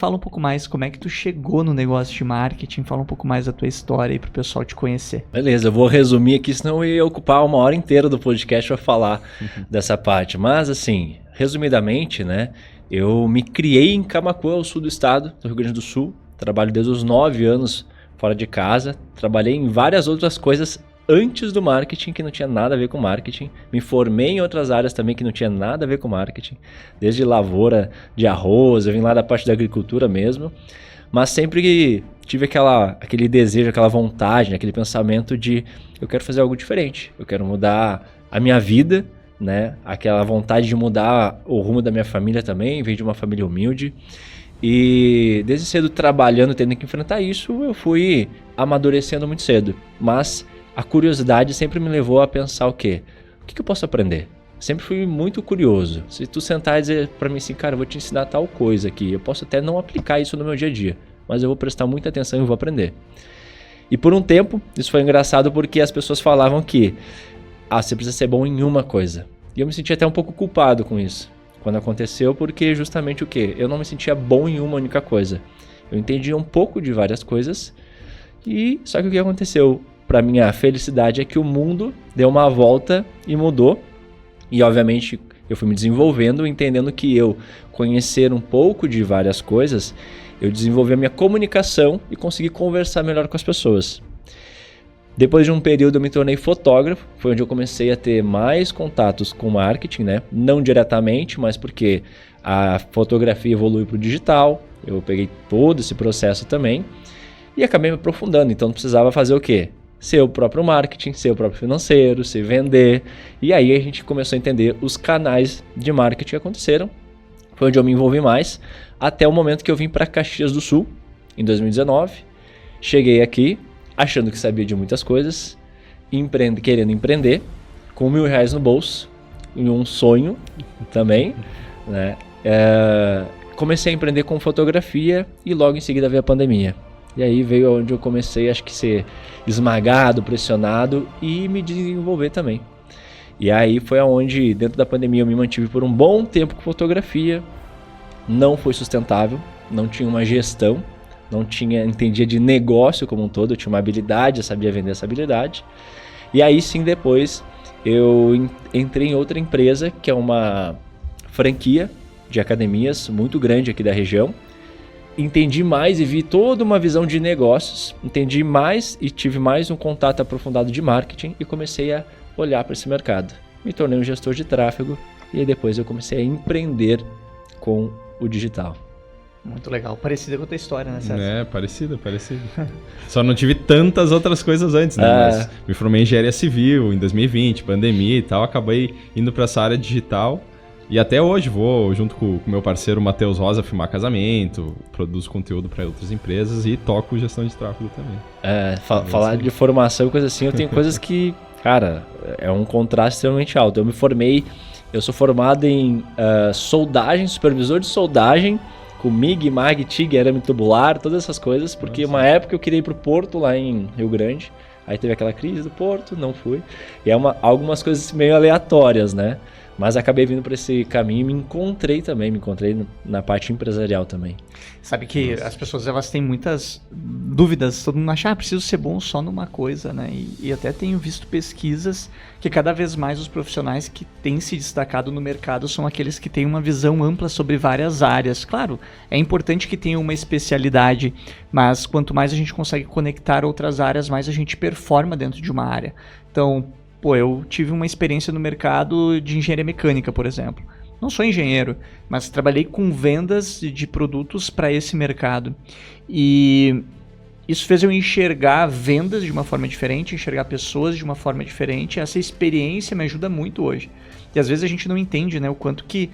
Fala um pouco mais como é que tu chegou no negócio de marketing, fala um pouco mais da tua história aí pro pessoal te conhecer. Beleza, eu vou resumir aqui, senão eu ia ocupar 1 hora inteira do podcast para falar dessa parte. Mas assim, resumidamente, né, eu me criei em Camaquã, ao sul do estado, do Rio Grande do Sul. Trabalho desde os 9 anos fora de casa. Trabalhei em várias outras coisas antes do marketing, que não tinha nada a ver com marketing. Me formei em outras áreas também que não tinha nada a ver com marketing. Desde lavoura de arroz, eu vim lá da parte da agricultura mesmo. Mas sempre tive aquele desejo, aquela vontade, aquele pensamento de eu quero fazer algo diferente. Eu quero mudar a minha vida, né? Aquela vontade de mudar o rumo da minha família também. Venho de uma família humilde. E desde cedo trabalhando, tendo que enfrentar isso, eu fui amadurecendo muito cedo. Mas a curiosidade sempre me levou a pensar o quê? O que eu posso aprender? Sempre fui muito curioso. Se tu sentar e dizer pra mim assim, cara, eu vou te ensinar tal coisa aqui, eu posso até não aplicar isso no meu dia a dia, mas eu vou prestar muita atenção e vou aprender. E por um tempo, isso foi engraçado porque as pessoas falavam que você precisa ser bom em uma coisa. E eu me sentia até um pouco culpado com isso, quando aconteceu, porque justamente o quê? Eu não me sentia bom em uma única coisa. Eu entendia um pouco de várias coisas, e só que o que aconteceu? Para minha felicidade é que o mundo deu uma volta e mudou. E obviamente eu fui me desenvolvendo, entendendo que eu conhecer um pouco de várias coisas, eu desenvolvi a minha comunicação e consegui conversar melhor com as pessoas. Depois de um período eu me tornei fotógrafo, foi onde eu comecei a ter mais contatos com marketing, né? Não diretamente, mas porque a fotografia evoluiu para o digital, eu peguei todo esse processo também e acabei me aprofundando, então precisava fazer o quê? Ser o próprio marketing, ser o próprio financeiro, se vender. E aí a gente começou a entender os canais de marketing que aconteceram. Foi onde eu me envolvi mais, até o momento que eu vim para Caxias do Sul, em 2019. Cheguei aqui, achando que sabia de muitas coisas, querendo empreender, com R$1.000 no bolso, e um sonho também, né? Comecei a empreender com fotografia e logo em seguida veio a pandemia. E aí veio onde eu comecei, acho que ser esmagado, pressionado e me desenvolver também. E aí foi aonde, dentro da pandemia, eu me mantive por um bom tempo com fotografia. Não foi sustentável, não tinha uma gestão, entendia de negócio como um todo, eu tinha uma habilidade, eu sabia vender essa habilidade. E aí sim, depois, eu entrei em outra empresa, que é uma franquia de academias muito grande aqui da região. Entendi mais e vi toda uma visão de negócios, entendi mais e tive mais um contato aprofundado de marketing e comecei a olhar para esse mercado. Me tornei um gestor de tráfego e aí depois eu comecei a empreender com o digital. Muito legal, parecida com a tua história, né, César? Parecida. Só não tive tantas outras coisas antes, né? Mas me formei em engenharia civil em 2020, pandemia e tal, acabei indo para essa área digital. E até hoje vou, junto com o meu parceiro Matheus Rosa, filmar casamento, produzo conteúdo para outras empresas e toco gestão de tráfego também. Falar de formação e coisa assim, eu tenho coisas que, cara, é um contraste extremamente alto. Eu sou formado em soldagem, supervisor de soldagem, com MIG, MAG, TIG, arame tubular, todas essas coisas, porque uma época eu queria ir pro Porto, lá em Rio Grande, aí teve aquela crise do Porto, não fui. E algumas coisas meio aleatórias, né? Mas acabei vindo por esse caminho e me encontrei na parte empresarial também. Sabe que as pessoas elas têm muitas dúvidas, todo mundo acha, preciso ser bom só numa coisa, né? E até tenho visto pesquisas que cada vez mais os profissionais que têm se destacado no mercado são aqueles que têm uma visão ampla sobre várias áreas. Claro, é importante que tenha uma especialidade, mas quanto mais a gente consegue conectar outras áreas, mais a gente performa dentro de uma área. Então, eu tive uma experiência no mercado de engenharia mecânica, por exemplo. Não sou engenheiro, mas trabalhei com vendas de produtos para esse mercado. E isso fez eu enxergar vendas de uma forma diferente, enxergar pessoas de uma forma diferente. Essa experiência me ajuda muito hoje. E às vezes a gente não entende, né, o quanto que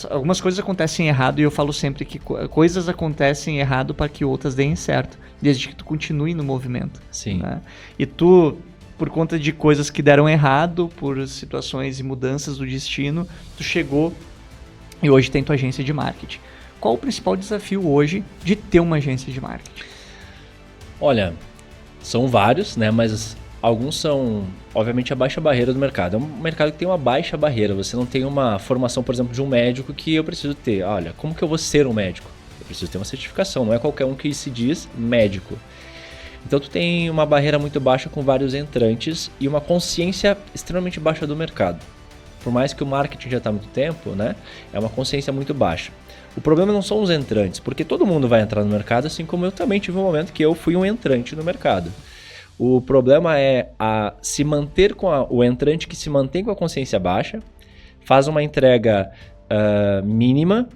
algumas coisas acontecem errado, e eu falo sempre que coisas acontecem errado para que outras deem certo, desde que tu continue no movimento. Sim. Né? E tu, por conta de coisas que deram errado, por situações e mudanças do destino, tu chegou e hoje tem tua agência de marketing. Qual o principal desafio hoje de ter uma agência de marketing? Olha, são vários, né? Mas alguns são, obviamente, a baixa barreira do mercado. É um mercado que tem uma baixa barreira. Você não tem uma formação, por exemplo, de um médico que eu preciso ter. Olha, como que eu vou ser um médico? preciso ter uma certificação, não é qualquer um que se diz médico. Então tu tem uma barreira muito baixa com vários entrantes e uma consciência extremamente baixa do mercado. Por mais que o marketing já está há muito tempo, né, é uma consciência muito baixa. O problema não são os entrantes, porque todo mundo vai entrar no mercado, assim como eu também tive um momento que eu fui um entrante no mercado. O problema é se manter com o entrante que se mantém com a consciência baixa, faz uma entrega mínima,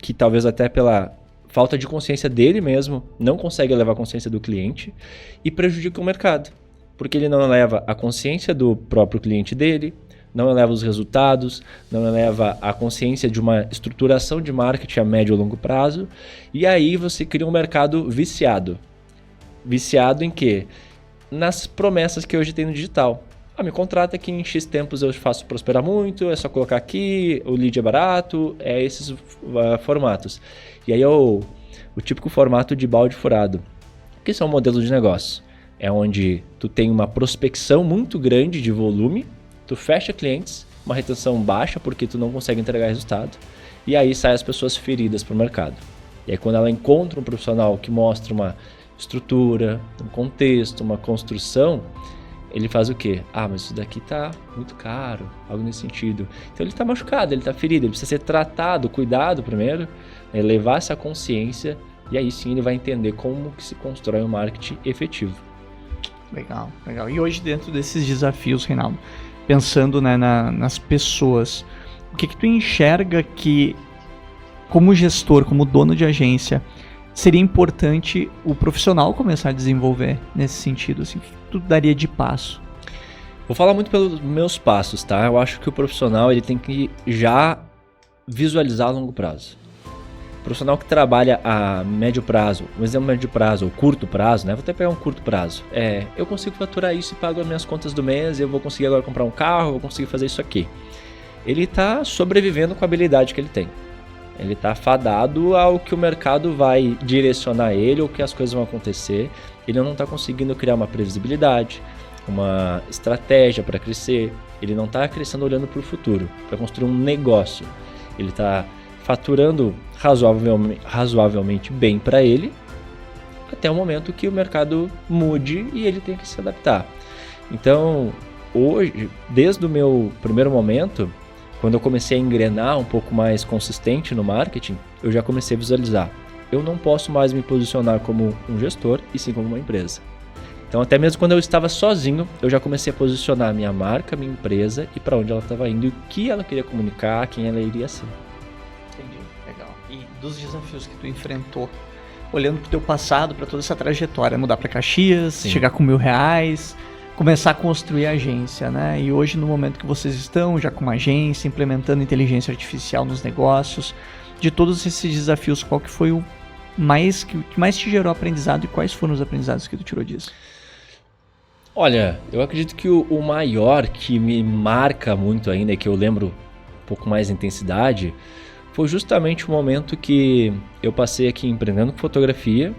que talvez até pela falta de consciência dele mesmo, não consegue levar a consciência do cliente e prejudica o mercado, porque ele não eleva a consciência do próprio cliente dele, não eleva os resultados, não eleva a consciência de uma estruturação de marketing a médio e longo prazo, e aí você cria um mercado viciado. Viciado em quê? Nas promessas que hoje tem no digital. Me contrata que em X tempos eu faço prosperar muito, é só colocar aqui, o lead é barato, é esses formatos. E aí é o típico formato de balde furado. O que são modelos de negócio? É onde tu tem uma prospecção muito grande de volume, tu fecha clientes, uma retenção baixa porque tu não consegue entregar resultado, e aí saem as pessoas feridas para o mercado. E aí quando ela encontra um profissional que mostra uma estrutura, um contexto, uma construção, ele faz o quê? Mas isso daqui tá muito caro, algo nesse sentido. Então ele tá machucado, ele tá ferido, ele precisa ser tratado, cuidado primeiro, levar essa consciência, e aí sim ele vai entender como que se constrói um marketing efetivo. Legal, legal. E hoje dentro desses desafios, Reinaldo, pensando, né, nas pessoas, o que tu enxerga que, como gestor, como dono de agência, seria importante o profissional começar a desenvolver nesse sentido? Assim, o que tu daria de passo? Vou falar muito pelos meus passos, tá? Eu acho que o profissional ele tem que já visualizar a longo prazo. O profissional que trabalha a médio prazo, um exemplo médio prazo ou curto prazo, né? Vou até pegar um curto prazo. Eu consigo faturar isso e pago as minhas contas do mês, eu vou conseguir agora comprar um carro, eu vou conseguir fazer isso aqui. Ele está sobrevivendo com a habilidade que ele tem. Ele está fadado ao que o mercado vai direcionar ele ou que as coisas vão acontecer. Ele não está conseguindo criar uma previsibilidade, uma estratégia para crescer. Ele não está crescendo olhando para o futuro, para construir um negócio. Ele está faturando razoavelmente bem para ele, até o momento que o mercado mude e ele tem que se adaptar. Então, hoje, desde o meu primeiro momento, quando eu comecei a engrenar um pouco mais consistente no marketing, eu já comecei a visualizar. Eu não posso mais me posicionar como um gestor e sim como uma empresa. Então, até mesmo quando eu estava sozinho, eu já comecei a posicionar a minha marca, minha empresa e para onde ela estava indo e o que ela queria comunicar, quem ela iria ser. Entendi, legal. E dos desafios que tu enfrentou, olhando pro teu passado, para toda essa trajetória, mudar para Caxias, Sim. chegar com R$1.000, começar a construir a agência, né? E hoje, no momento que vocês estão já com uma agência, implementando inteligência artificial nos negócios, de todos esses desafios, qual que foi o que mais te gerou aprendizado e quais foram os aprendizados que tu tirou disso? Olha, eu acredito que o maior que me marca muito ainda, e que eu lembro um pouco mais de intensidade, foi justamente o momento que eu passei aqui empreendendo com fotografia,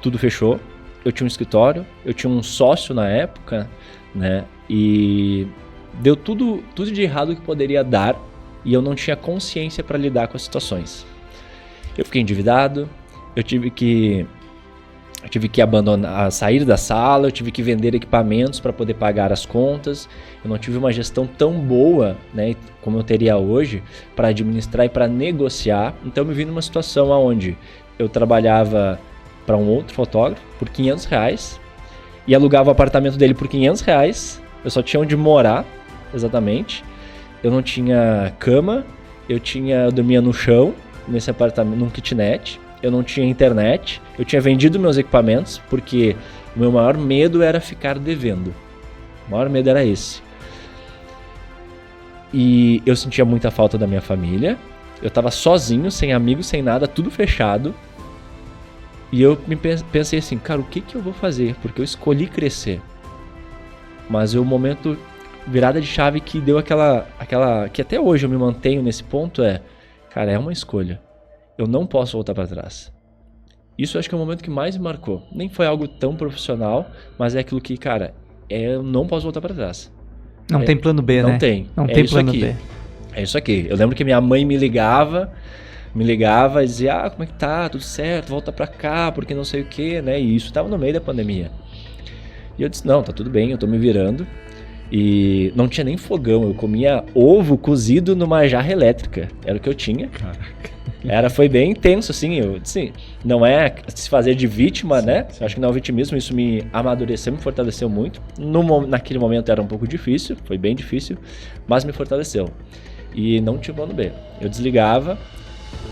tudo fechou, eu tinha um escritório, eu tinha um sócio na época, né, e deu tudo de errado que poderia dar e eu não tinha consciência para lidar com as situações. Eu fiquei endividado, eu tive que abandonar, sair da sala, eu tive que vender equipamentos para poder pagar as contas. Eu não tive uma gestão tão boa, né, como eu teria hoje para administrar e para negociar. Então eu me vi numa situação onde eu trabalhava para um outro fotógrafo por R$500 e alugava o apartamento dele por R$500. Eu só tinha onde morar, exatamente. Eu não tinha cama, eu dormia no chão, nesse apartamento, num kitnet. Eu não tinha internet, eu tinha vendido meus equipamentos, porque o meu maior medo era ficar devendo. O maior medo era esse. E eu sentia muita falta da minha família, eu estava sozinho, sem amigos, sem nada, tudo fechado. E eu pensei assim, cara, o que eu vou fazer? Porque eu escolhi crescer. Mas o momento, virada de chave que deu aquela que até hoje eu me mantenho nesse ponto cara, é uma escolha. Eu não posso voltar para trás. Isso eu acho que é o momento que mais me marcou. Nem foi algo tão profissional, mas é aquilo que, cara, eu não posso voltar para trás. Não tem plano B, não né? Tem. Não tem isso plano aqui. B. É isso aqui. Eu lembro que minha mãe me ligava, me ligava e dizia, como é que tá, tudo certo, volta pra cá, porque não sei o que, né? E isso tava no meio da pandemia. E eu disse, não, tá tudo bem, eu tô me virando. E não tinha nem fogão, eu comia ovo cozido numa jarra elétrica, era o que eu tinha. Caraca. Foi bem intenso, assim, não é se fazer de vítima, sim, né? Sim. Acho que não é o vitimismo, isso me amadureceu, me fortaleceu muito. Naquele momento era um pouco difícil, foi bem difícil, mas me fortaleceu. E não tinha plano B. Eu desligava,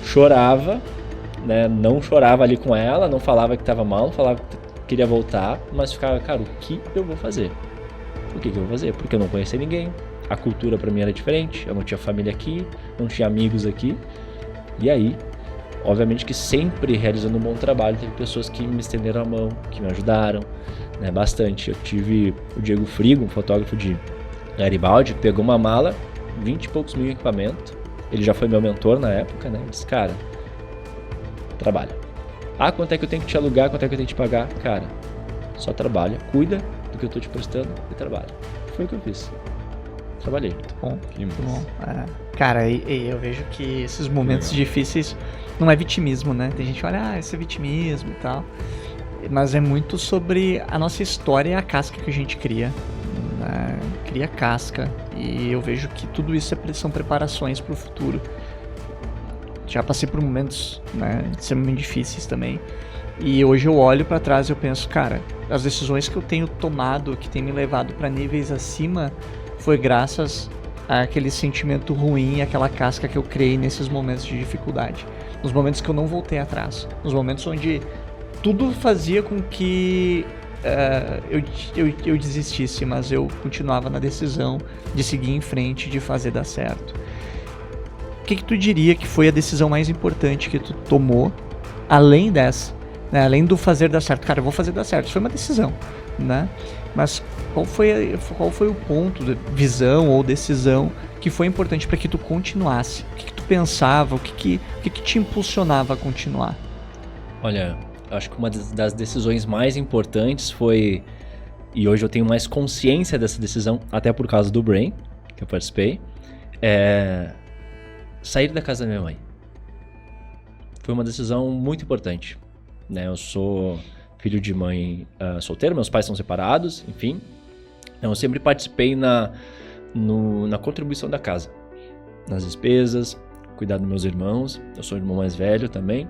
chorava, né? Não chorava ali com ela, não falava que estava mal, não falava que queria voltar, mas ficava, cara, o que eu vou fazer? O que eu vou fazer? Porque eu não conhecia ninguém, a cultura pra mim era diferente, eu não tinha família aqui, não tinha amigos aqui. E aí, obviamente que sempre realizando um bom trabalho, teve pessoas que me estenderam a mão, que me ajudaram, né, bastante. Eu tive o Diego Frigo, um fotógrafo de Garibaldi, que pegou uma mala, 20 e poucos mil em equipamento. Ele já foi meu mentor na época, né? Ele disse, cara, trabalha. Quanto é que eu tenho que te alugar, quanto é que eu tenho que te pagar? Cara, só trabalha, cuida do que eu tô te prestando e trabalha. Foi o que eu fiz. Trabalhei. Muito bom. Muito bom. Cara, eu vejo que esses momentos difíceis não é vitimismo, né? Tem gente que olha, isso é vitimismo e tal. Mas é muito sobre a nossa história e a casca que a gente cria. Né? Cria casca. E eu vejo que tudo isso são preparações para o futuro. Já passei por momentos, né, extremamente difíceis também. E hoje eu olho para trás e eu penso, cara, as decisões que eu tenho tomado, que tem me levado para níveis acima, foi graças àquele sentimento ruim, aquela casca que eu criei nesses momentos de dificuldade. Nos momentos que eu não voltei atrás. Nos momentos onde tudo fazia com que eu desistisse, mas eu continuava na decisão de seguir em frente, de fazer dar certo. O que tu diria que foi a decisão mais importante que tu tomou, além dessa? Né? Além do fazer dar certo. Cara, eu vou fazer dar certo. Isso foi uma decisão, né? Mas qual foi o ponto de visão ou decisão que foi importante para que tu continuasse? O que tu pensava? O que te impulsionava a continuar? Olha, acho que uma das decisões mais importantes foi, e hoje eu tenho mais consciência dessa decisão, até por causa do Brain, que eu participei, sair da casa da minha mãe. Foi uma decisão muito importante, né? Eu sou filho de mãe solteira, meus pais são separados, enfim. Então eu sempre participei na contribuição da casa, nas despesas, cuidar dos meus irmãos. Eu sou o irmão mais velho também.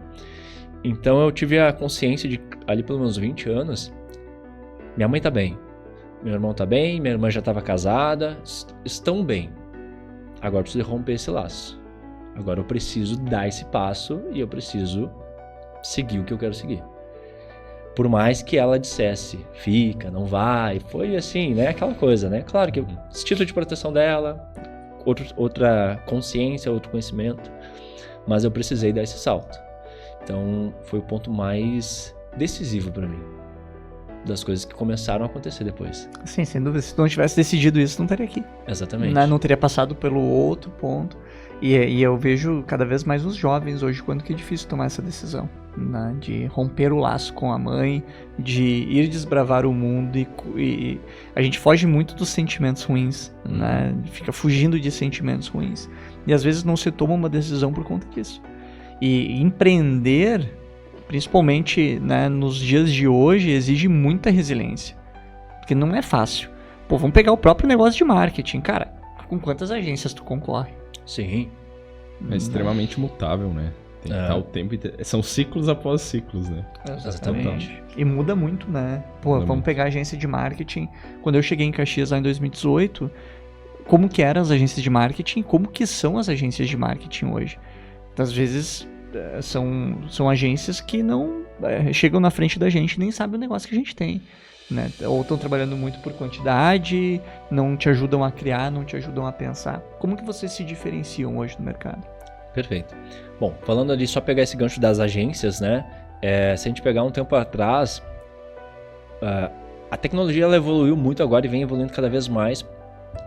Então eu tive a consciência de, ali pelos meus 20 anos, minha mãe tá bem, meu irmão tá bem, minha irmã já estava casada, estão bem. Agora eu preciso romper esse laço. Agora eu preciso dar esse passo e eu preciso seguir o que eu quero seguir. Por mais que ela dissesse, fica, não vai, foi assim, né? Aquela coisa, né? Claro que instinto de proteção dela, outra consciência, outro conhecimento, mas eu precisei dar esse salto. Então foi o ponto mais decisivo para mim, das coisas que começaram a acontecer depois. Sim, sem dúvida. Se tu não tivesse decidido isso, não estaria aqui. Exatamente. Não teria passado pelo outro ponto. E eu vejo cada vez mais os jovens hoje, quanto que é difícil tomar essa decisão, né? De romper o laço com a mãe, de ir desbravar o mundo e a gente foge muito dos sentimentos ruins, né? Fica fugindo de sentimentos ruins. E às vezes não se toma uma decisão por conta disso. E empreender, principalmente, né, nos dias de hoje, exige muita resiliência. Porque não é fácil. Pô, vamos pegar o próprio negócio de marketing. Cara, com quantas agências tu concorre? Sim. É extremamente mutável, né? Tem que estar o tempo inteiro. São ciclos após ciclos, né? Exatamente. E muda muito, né? Pô, vamos pegar a agência de marketing. Quando eu cheguei em Caxias lá em 2018, como que eram as agências de marketing? Como que são as agências de marketing hoje? Às vezes são agências que não chegam na frente da gente e nem sabem o negócio que a gente tem, né? Ou estão trabalhando muito por quantidade, não te ajudam a criar, não te ajudam a pensar. Como que vocês se diferenciam hoje no mercado? Perfeito. Bom, falando ali, só pegar esse gancho das agências, né? Se a gente pegar um tempo atrás, a tecnologia ela evoluiu muito agora e vem evoluindo cada vez mais,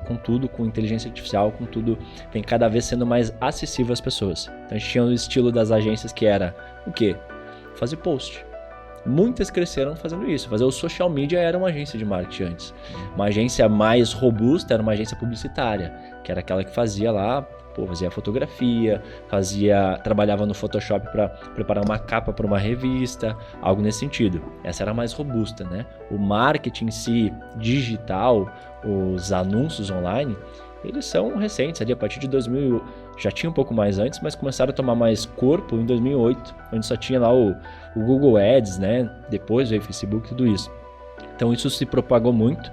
com tudo, com inteligência artificial, com tudo, vem cada vez sendo mais acessível às pessoas. Então a gente tinha o estilo das agências que era o quê? Fazer post. Muitas cresceram fazendo isso. Fazer o social media era uma agência de marketing antes. Uma agência mais robusta era uma agência publicitária, que era aquela que fazia lá Fazia fotografia, trabalhava no Photoshop para preparar uma capa para uma revista, algo nesse sentido. Essa era a mais robusta, né? O marketing em si, digital, os anúncios online, eles são recentes, ali a partir de 2000, já tinha um pouco mais antes, mas começaram a tomar mais corpo em 2008, onde só tinha lá o Google Ads, né? Depois veio o Facebook, tudo isso. Então isso se propagou muito.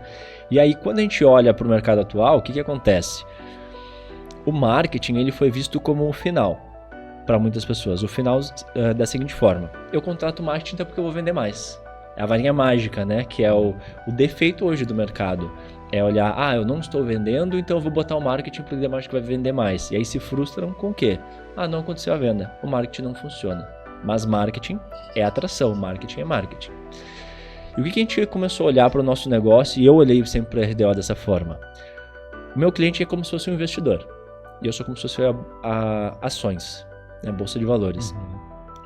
E aí quando a gente olha para o mercado atual, o que acontece? O marketing ele foi visto como um final para muitas pessoas. O final da seguinte forma: eu contrato marketing então porque eu vou vender mais. É a varinha mágica, né? Que é o defeito hoje do mercado. É olhar, eu não estou vendendo, então eu vou botar o marketing porque o marketing vai vender mais. E aí se frustram com o quê? Não aconteceu a venda. O marketing não funciona. Mas marketing é atração, marketing é marketing. E o que a gente começou a olhar para o nosso negócio, e eu olhei sempre para a RDO dessa forma. O meu cliente é como se fosse um investidor. E eu sou como se fosse ações, né? Bolsa de valores.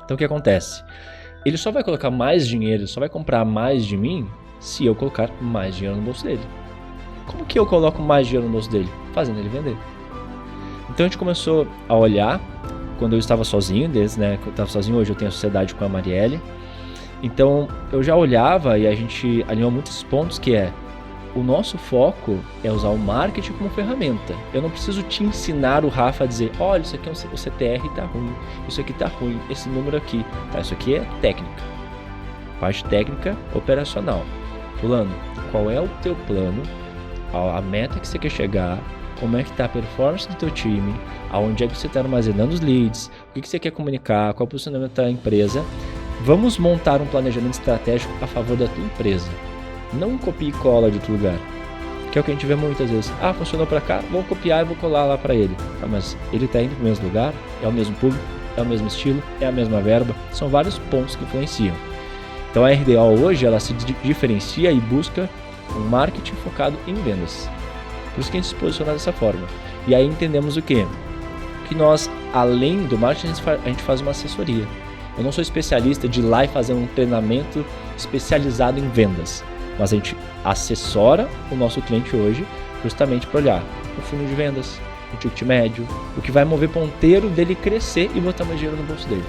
Então o que acontece? Ele só vai colocar mais dinheiro, ele só vai comprar mais de mim se eu colocar mais dinheiro no bolso dele. Como que eu coloco mais dinheiro no bolso dele? Fazendo ele vender. Então a gente começou a olhar, quando eu estava sozinho, né? Quando eu estava sozinho, hoje eu tenho a sociedade com a Marielle. Então eu já olhava e a gente alinhou muitos pontos que o nosso foco é usar o marketing como ferramenta. Eu não preciso te ensinar o Rafa a dizer, olha, isso aqui é o CTR tá ruim, isso aqui tá ruim, esse número aqui, tá? Isso aqui é técnica. Parte técnica operacional. Fulano, qual é o teu plano? A meta que você quer chegar? Como é que tá a performance do teu time? Aonde é que você está armazenando os leads? O que você quer comunicar? Qual é o posicionamento da empresa? Vamos montar um planejamento estratégico a favor da tua empresa. Não copie e cola de outro lugar, que é o que a gente vê muitas vezes. Funcionou para cá, vou copiar e vou colar lá para ele. Mas ele está indo para o mesmo lugar, é o mesmo público, é o mesmo estilo, é a mesma verba. São vários pontos que influenciam. Então a RDO hoje ela se diferencia e busca um marketing focado em vendas. Por isso que a gente se posiciona dessa forma. E aí entendemos o quê? Que nós, além do marketing, a gente faz uma assessoria. Eu não sou especialista de ir lá e fazer um treinamento especializado em vendas. Mas a gente assessora o nosso cliente hoje justamente para olhar o funnel de vendas, o ticket médio, o que vai mover ponteiro dele crescer e botar mais dinheiro no bolso dele.